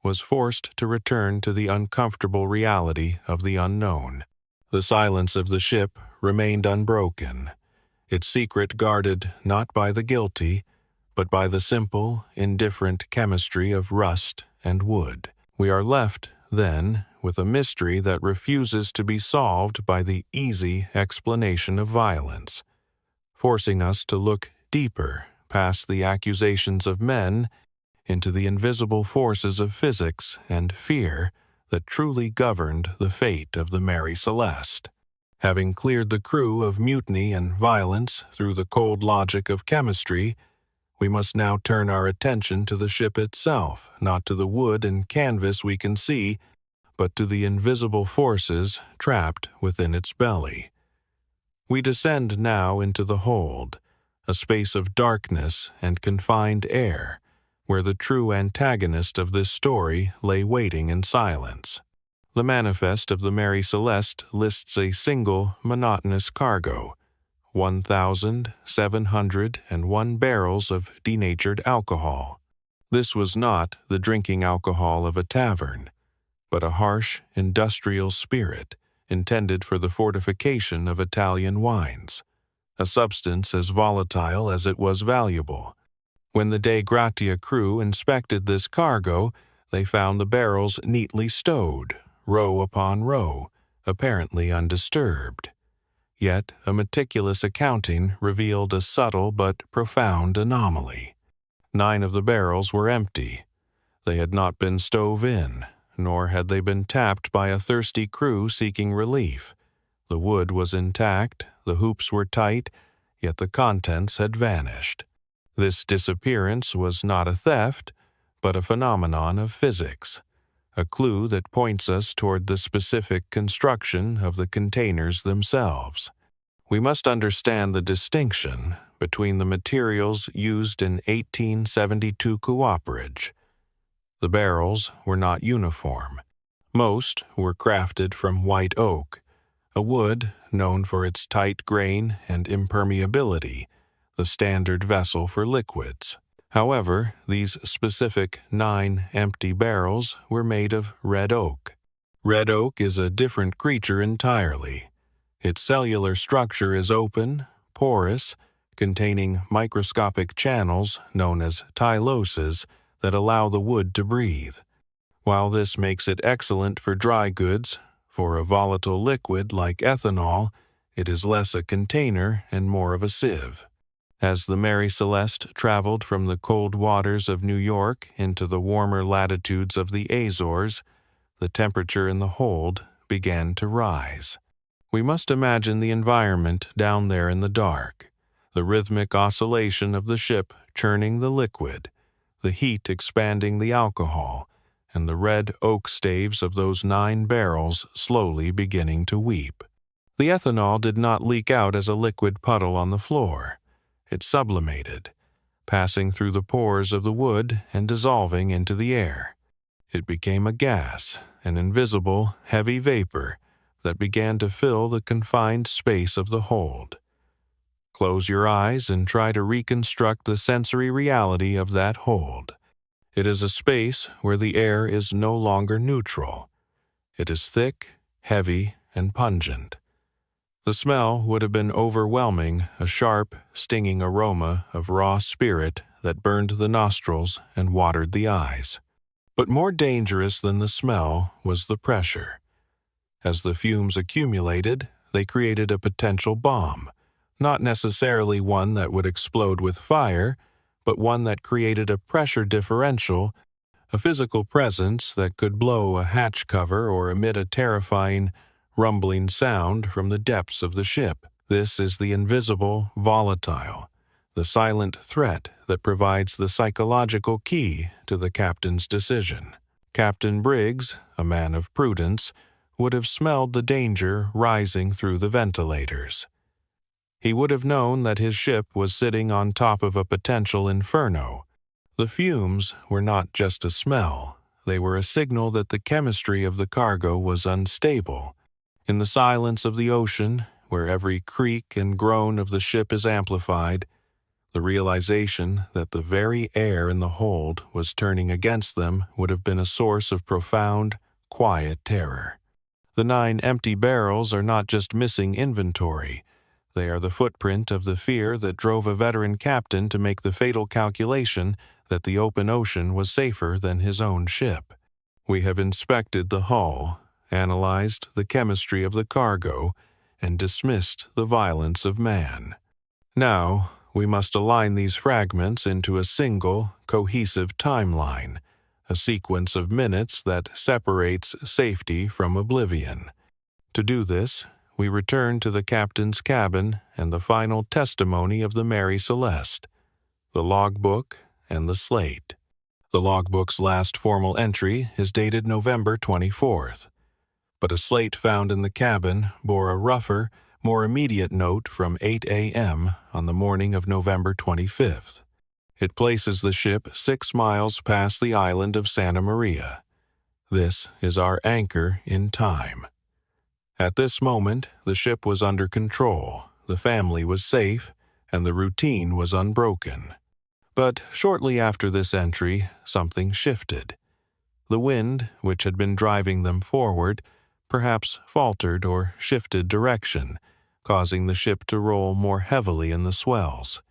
was forced to return to the uncomfortable reality of the unknown. The silence of the ship remained unbroken, its secret guarded not by the guilty, but by the simple, indifferent chemistry of rust and wood. We are left, then, with a mystery that refuses to be solved by the easy explanation of violence, forcing us to look deeper past the accusations of men into the invisible forces of physics and fear that truly governed the fate of the Mary Celeste. Having cleared the crew of mutiny and violence through the cold logic of chemistry, we must now turn our attention to the ship itself, not to the wood and canvas we can see, but to the invisible forces trapped within its belly. We descend now into the hold, a space of darkness and confined air, where the true antagonist of this story lay waiting in silence. The manifest of the Mary Celeste lists a single, monotonous cargo, 1,701 barrels of denatured alcohol. This was not the drinking alcohol of a tavern, but a harsh, industrial spirit intended for the fortification of Italian wines, a substance as volatile as it was valuable. When the De Gratia crew inspected this cargo, they found the barrels neatly stowed, row upon row, apparently undisturbed. Yet a meticulous accounting revealed a subtle but profound anomaly. 9 of the barrels were empty. They had not been stove in, nor had they been tapped by a thirsty crew seeking relief. The wood was intact, the hoops were tight, yet the contents had vanished. This disappearance was not a theft, but a phenomenon of physics, a clue that points us toward the specific construction of the containers themselves. We must understand the distinction between the materials used in 1872 cooperage. The barrels were not uniform. Most were crafted from white oak, a wood known for its tight grain and impermeability, the standard vessel for liquids. However, these specific 9 empty barrels were made of red oak. Red oak is a different creature entirely. Its cellular structure is open, porous, containing microscopic channels known as tyloses that allow the wood to breathe. While this makes it excellent for dry goods, for a volatile liquid like ethanol, it is less a container and more of a sieve. As the Mary Celeste traveled from the cold waters of New York into the warmer latitudes of the Azores, the temperature in the hold began to rise. We must imagine the environment down there in the dark, the rhythmic oscillation of the ship churning the liquid, the heat expanding the alcohol, and the red oak staves of those 9 barrels slowly beginning to weep. The ethanol did not leak out as a liquid puddle on the floor. It sublimated, passing through the pores of the wood and dissolving into the air. It became a gas, an invisible, heavy vapor that began to fill the confined space of the hold. Close your eyes and try to reconstruct the sensory reality of that hold. It is a space where the air is no longer neutral. It is thick, heavy, and pungent. The smell would have been overwhelming, a sharp, stinging aroma of raw spirit that burned the nostrils and watered the eyes. But more dangerous than the smell was the pressure. As the fumes accumulated, they created a potential bomb, not necessarily one that would explode with fire, but one that created a pressure differential, a physical presence that could blow a hatch cover or emit a terrifying rumbling sound from the depths of the ship. This is the invisible, volatile, the silent threat that provides the psychological key to the captain's decision. Captain Briggs, a man of prudence, would have smelled the danger rising through the ventilators. He would have known that his ship was sitting on top of a potential inferno. The fumes were not just a smell, they were a signal that the chemistry of the cargo was unstable. In the silence of the ocean, where every creak and groan of the ship is amplified, the realization that the very air in the hold was turning against them would have been a source of profound, quiet terror. The 9 empty barrels are not just missing inventory. They are the footprint of the fear that drove a veteran captain to make the fatal calculation that the open ocean was safer than his own ship. We have inspected the hull, analyzed the chemistry of the cargo, and dismissed the violence of man. Now, we must align these fragments into a single, cohesive timeline, a sequence of minutes that separates safety from oblivion. To do this, we return to the captain's cabin and the final testimony of the Mary Celeste, the logbook and the slate. The logbook's last formal entry is dated November 24th, but a slate found in the cabin bore a rougher, more immediate note from 8 a.m. on the morning of November 25th. It places the ship 6 miles past the island of Santa Maria. This is our anchor in time. At this moment, the ship was under control, the family was safe, and the routine was unbroken. But shortly after this entry, something shifted. The wind, which had been driving them forward, perhaps faltered or shifted direction, causing the ship to roll more heavily in the swells.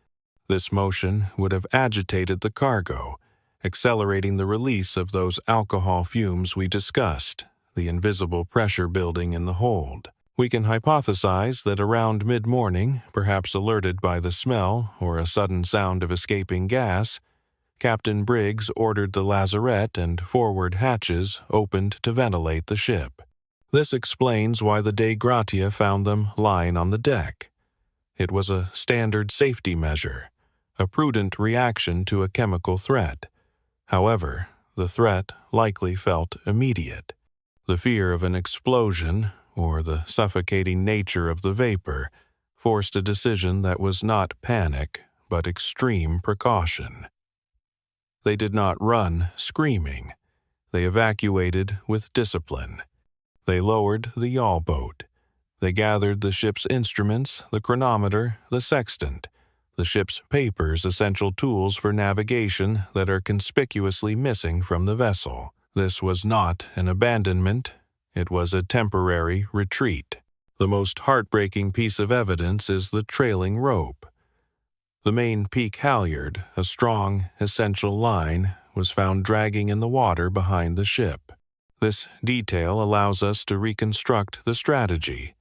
This motion would have agitated the cargo, accelerating the release of those alcohol fumes we discussed, the invisible pressure building in the hold. We can hypothesize that around mid-morning, perhaps alerted by the smell or a sudden sound of escaping gas, Captain Briggs ordered the lazarette and forward hatches opened to ventilate the ship. This explains why the Dei Gratia found them lying on the deck. It was a standard safety measure, a prudent reaction to a chemical threat. However, the threat likely felt immediate. The fear of an explosion, or the suffocating nature of the vapor, forced a decision that was not panic, but extreme precaution. They did not run screaming. They evacuated with discipline. They lowered the yawl boat. They gathered the ship's instruments, the chronometer, the sextant, the ship's papers, essential tools for navigation that are conspicuously missing from the vessel. This was not an abandonment. It was a temporary retreat. The most heartbreaking piece of evidence is the trailing rope. The main peak halyard, a strong, essential line, was found dragging in the water behind the ship. This detail allows us to reconstruct the strategy.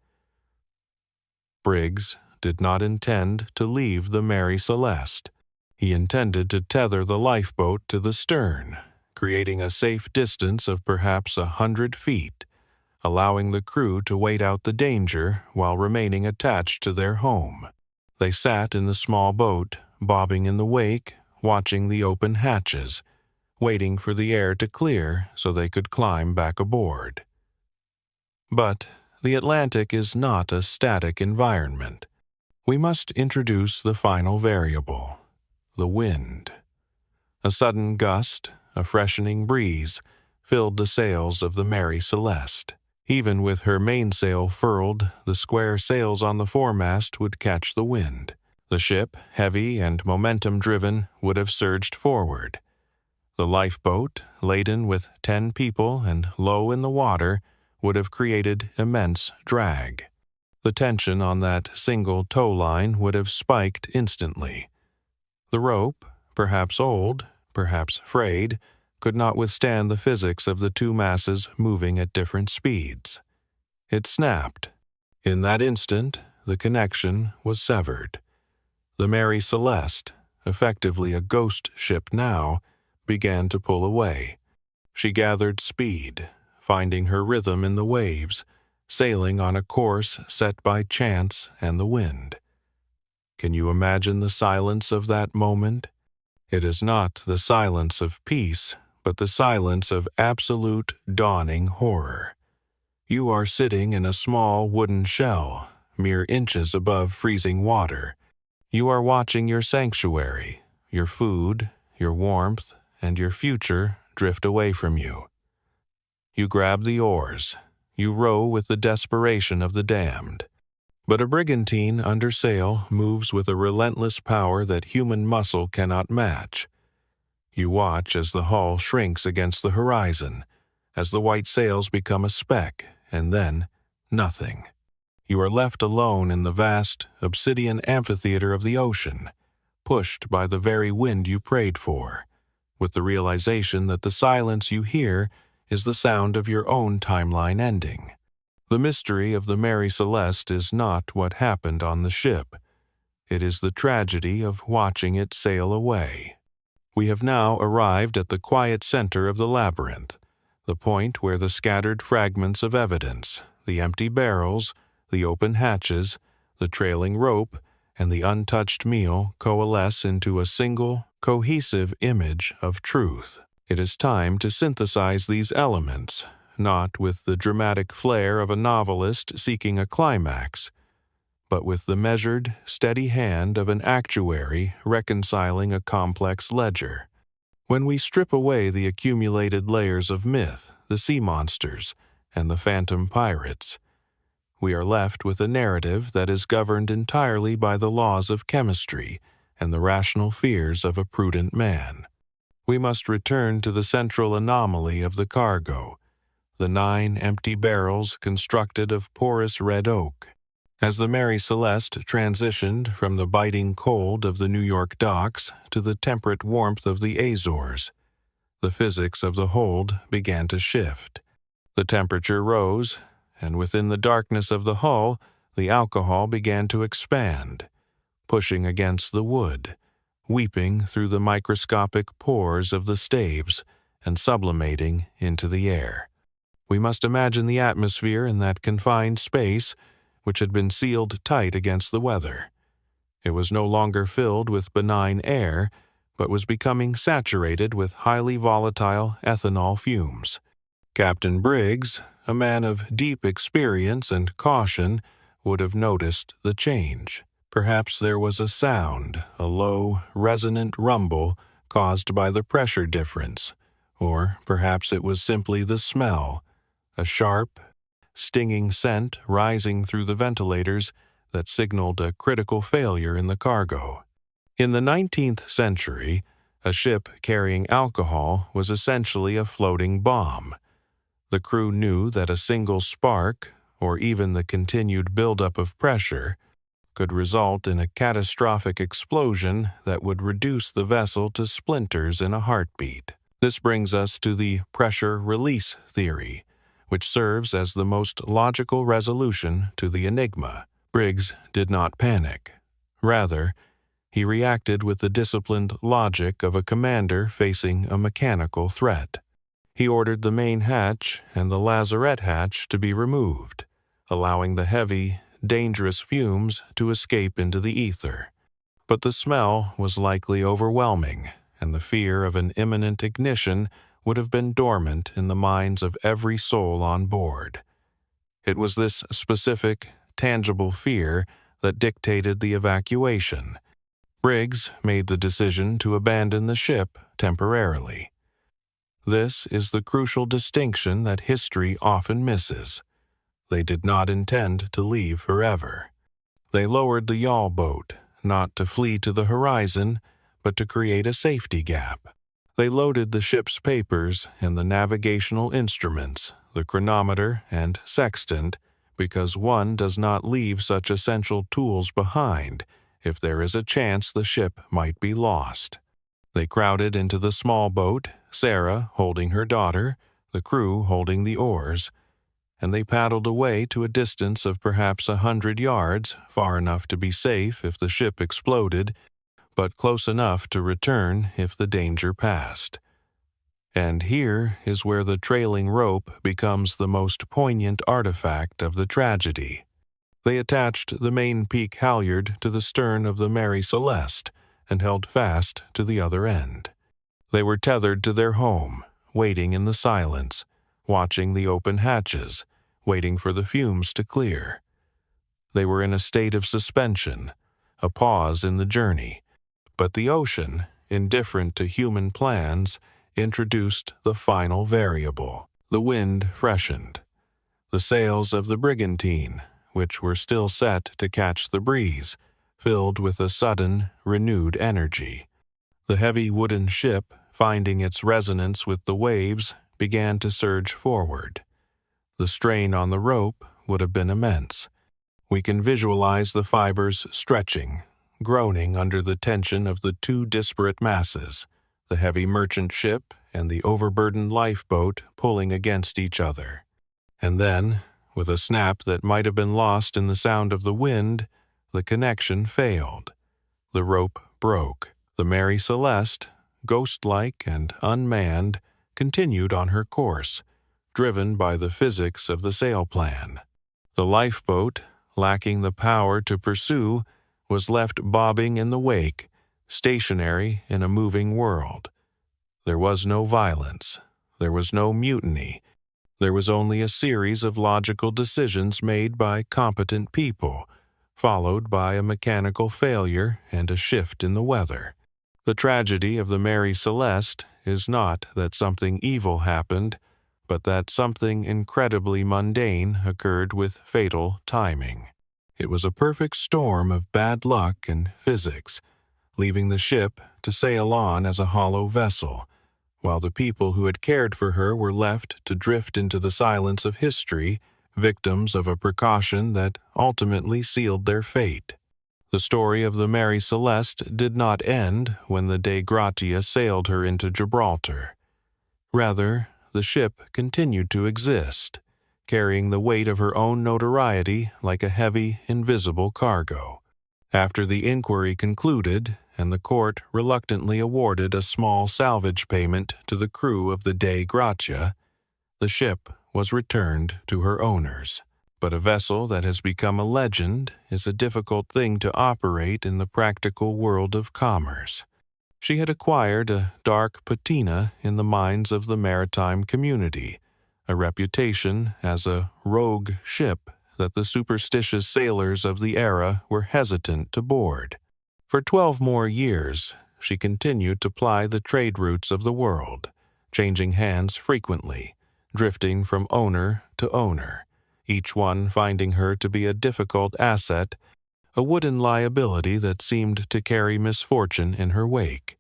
Briggs did not intend to leave the Mary Celeste. He intended to tether the lifeboat to the stern, creating a safe distance of perhaps 100 feet, allowing the crew to wait out the danger while remaining attached to their home. They sat in the small boat, bobbing in the wake, watching the open hatches, waiting for the air to clear so they could climb back aboard. But the Atlantic is not a static environment. We must introduce the final variable, the wind. A sudden gust, a freshening breeze, filled the sails of the Mary Celeste. Even with her mainsail furled, the square sails on the foremast would catch the wind. The ship, heavy and momentum-driven, would have surged forward. The lifeboat, laden with 10 people and low in the water, would have created immense drag. The tension on that single tow line would have spiked instantly. The rope, perhaps old, perhaps frayed, could not withstand the physics of the two masses moving at different speeds. It snapped. In that instant, the connection was severed. The Mary Celeste, effectively a ghost ship now, began to pull away. She gathered speed, finding her rhythm in the waves, sailing on a course set by chance and the wind. Can you imagine the silence of that moment? It is not the silence of peace, but the silence of absolute dawning horror. You are sitting in a small wooden shell, mere inches above freezing water. You are watching your sanctuary, your food, your warmth, and your future drift away from you. You grab the oars. You row with the desperation of the damned. But a brigantine under sail moves with a relentless power that human muscle cannot match. You watch as the hull shrinks against the horizon, as the white sails become a speck, and then nothing. You are left alone in the vast, obsidian amphitheater of the ocean, pushed by the very wind you prayed for, with the realization that the silence you hear is the sound of your own timeline ending. The mystery of the Mary Celeste is not what happened on the ship. It is the tragedy of watching it sail away. We have now arrived at the quiet center of the labyrinth, the point where the scattered fragments of evidence, the empty barrels, the open hatches, the trailing rope, and the untouched meal coalesce into a single, cohesive image of truth. It is time to synthesize these elements, not with the dramatic flair of a novelist seeking a climax, but with the measured, steady hand of an actuary reconciling a complex ledger. When we strip away the accumulated layers of myth, the sea monsters, and the phantom pirates, we are left with a narrative that is governed entirely by the laws of chemistry and the rational fears of a prudent man. We must return to the central anomaly of the cargo, the 9 empty barrels constructed of porous red oak. As the Mary Celeste transitioned from the biting cold of the New York docks to the temperate warmth of the Azores, the physics of the hold began to shift. The temperature rose, and within the darkness of the hull, the alcohol began to expand, pushing against the wood, weeping through the microscopic pores of the staves, and sublimating into the air. We must imagine the atmosphere in that confined space, which had been sealed tight against the weather. It was no longer filled with benign air, but was becoming saturated with highly volatile ethanol fumes. Captain Briggs, a man of deep experience and caution, would have noticed the change. Perhaps there was a sound, a low, resonant rumble caused by the pressure difference, or perhaps it was simply the smell, a sharp, stinging scent rising through the ventilators that signaled a critical failure in the cargo. In the 19th century, a ship carrying alcohol was essentially a floating bomb. The crew knew that a single spark, or even the continued buildup of pressure, could result in a catastrophic explosion that would reduce the vessel to splinters in a heartbeat. This brings us to the pressure release theory, which serves as the most logical resolution to the enigma. Briggs did not panic. Rather, he reacted with the disciplined logic of a commander facing a mechanical threat. He ordered the main hatch and the lazarette hatch to be removed, allowing the heavy, dangerous fumes to escape into the ether. But the smell was likely overwhelming, and the fear of an imminent ignition would have been dormant in the minds of every soul on board. It was this specific, tangible fear that dictated the evacuation. Briggs made the decision to abandon the ship temporarily. This is the crucial distinction that history often misses. They did not intend to leave forever. They lowered the yawl boat, not to flee to the horizon, but to create a safety gap. They loaded the ship's papers and the navigational instruments, the chronometer and sextant, because one does not leave such essential tools behind if there is a chance the ship might be lost. They crowded into the small boat, Sarah holding her daughter, the crew holding the oars, and they paddled away to a distance of perhaps 100 yards, far enough to be safe if the ship exploded, but close enough to return if the danger passed. And here is where the trailing rope becomes the most poignant artifact of the tragedy. They attached the main peak halyard to the stern of the Mary Celeste and held fast to the other end. They were tethered to their home, waiting in the silence, watching the open hatches, waiting for the fumes to clear. They were in a state of suspension, a pause in the journey. But the ocean, indifferent to human plans, introduced the final variable. The wind freshened. The sails of the brigantine, which were still set to catch the breeze, filled with a sudden, renewed energy. The heavy wooden ship, finding its resonance with the waves, began to surge forward. The strain on the rope would have been immense. We can visualize the fibers stretching, groaning under the tension of the two disparate masses, the heavy merchant ship and the overburdened lifeboat pulling against each other. And then, with a snap that might have been lost in the sound of the wind, the connection failed. The rope broke. The Mary Celeste, ghost-like and unmanned, continued on her course, driven by the physics of the sail plan. The lifeboat, lacking the power to pursue, was left bobbing in the wake, stationary in a moving world. There was no violence. There was no mutiny. There was only a series of logical decisions made by competent people, followed by a mechanical failure and a shift in the weather. The tragedy of the Mary Celeste is not that something evil happened, but that something incredibly mundane occurred with fatal timing. It was a perfect storm of bad luck and physics, leaving the ship to sail on as a hollow vessel, while the people who had cared for her were left to drift into the silence of history, victims of a precaution that ultimately sealed their fate. The story of the Mary Celeste did not end when the Dei Gratia sailed her into Gibraltar. Rather, the ship continued to exist, carrying the weight of her own notoriety like a heavy, invisible cargo. After the inquiry concluded, and the court reluctantly awarded a small salvage payment to the crew of the Dei Gratia, the ship was returned to her owners. But a vessel that has become a legend is a difficult thing to operate in the practical world of commerce. She had acquired a dark patina in the minds of the maritime community, a reputation as a rogue ship that the superstitious sailors of the era were hesitant to board. For 12 more years, she continued to ply the trade routes of the world, changing hands frequently, drifting from owner to owner, each one finding her to be a difficult asset, a wooden liability that seemed to carry misfortune in her wake.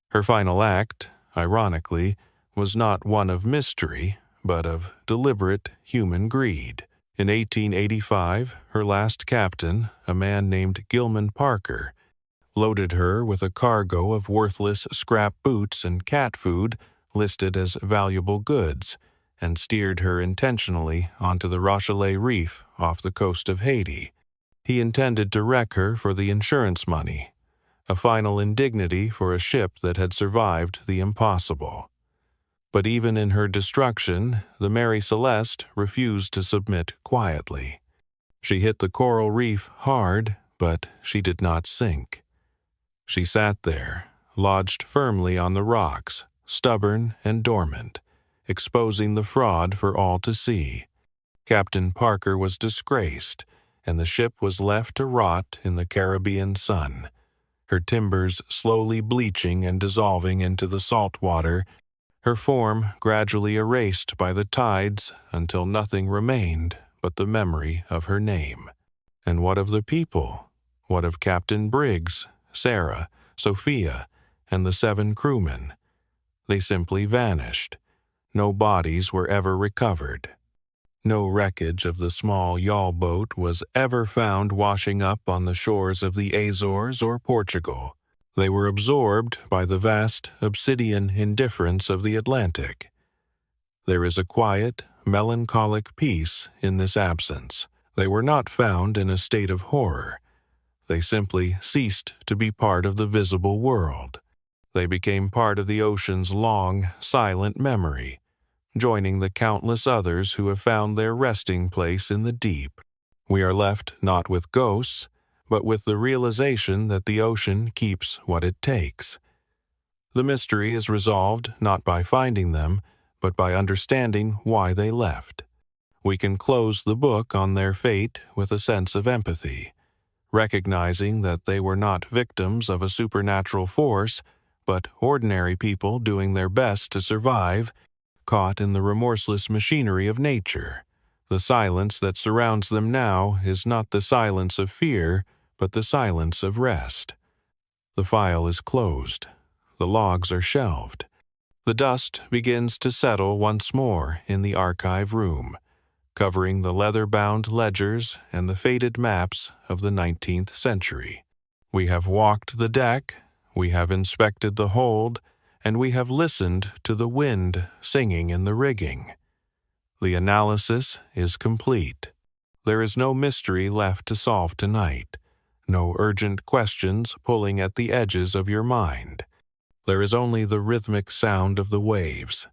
Her final act, ironically, was not one of mystery, but of deliberate human greed. In 1885, her last captain, a man named Gilman Parker, loaded her with a cargo of worthless scrap boots and cat food listed as valuable goods, and steered her intentionally onto the Rochelet Reef off the coast of Haiti. He intended to wreck her for the insurance money, a final indignity for a ship that had survived the impossible. But even in her destruction, the Mary Celeste refused to submit quietly. She hit the coral reef hard, but she did not sink. She sat there, lodged firmly on the rocks, stubborn and dormant, exposing the fraud for all to see. Captain Parker was disgraced, and the ship was left to rot in the Caribbean sun, her timbers slowly bleaching and dissolving into the salt water, her form gradually erased by the tides until nothing remained but the memory of her name. And what of the people? What of Captain Briggs, Sarah, Sophia, and the 7 crewmen? They simply vanished. No bodies were ever recovered. No wreckage of the small yawl boat was ever found washing up on the shores of the Azores or Portugal. They were absorbed by the vast obsidian indifference of the Atlantic. There is a quiet, melancholic peace in this absence. They were not found in a state of horror. They simply ceased to be part of the visible world. They became part of the ocean's long, silent memory, joining the countless others who have found their resting place in the deep. We are left not with ghosts, but with the realization that the ocean keeps what it takes. The mystery is resolved not by finding them, but by understanding why they left. We can close the book on their fate with a sense of empathy, recognizing that they were not victims of a supernatural force, but ordinary people doing their best to survive, caught in the remorseless machinery of nature. The silence that surrounds them now is not the silence of fear, but the silence of rest. The file is closed. The logs are shelved. The dust begins to settle once more in the archive room, covering the leather-bound ledgers and the faded maps of the 19th century. We have walked the deck, we have inspected the hold, and we have listened to the wind singing in the rigging. The analysis is complete. There is no mystery left to solve tonight, no urgent questions pulling at the edges of your mind. There is only the rhythmic sound of the waves,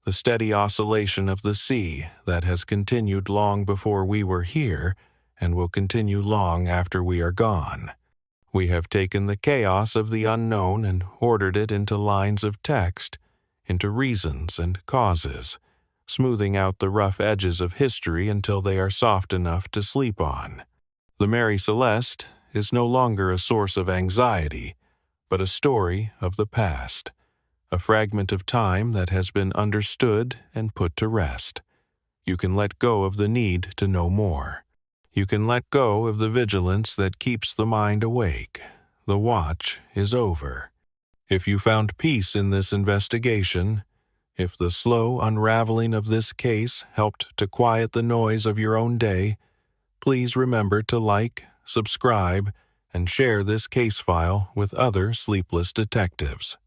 the steady oscillation of the sea that has continued long before we were here and will continue long after we are gone. We have taken the chaos of the unknown and ordered it into lines of text, into reasons and causes, smoothing out the rough edges of history until they are soft enough to sleep on. The Mary Celeste is no longer a source of anxiety, but a story of the past, a fragment of time that has been understood and put to rest. You can let go of the need to know more. You can let go of the vigilance that keeps the mind awake. The watch is over. If you found peace in this investigation, if the slow unraveling of this case helped to quiet the noise of your own day, please remember to like, subscribe, and share this case file with other sleepless detectives.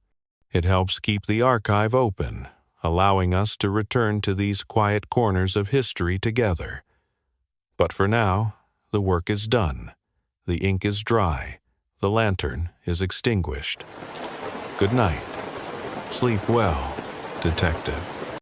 It helps keep the archive open, allowing us to return to these quiet corners of history together. But for now, the work is done. The ink is dry. The lantern is extinguished. Good night. Sleep well, detective.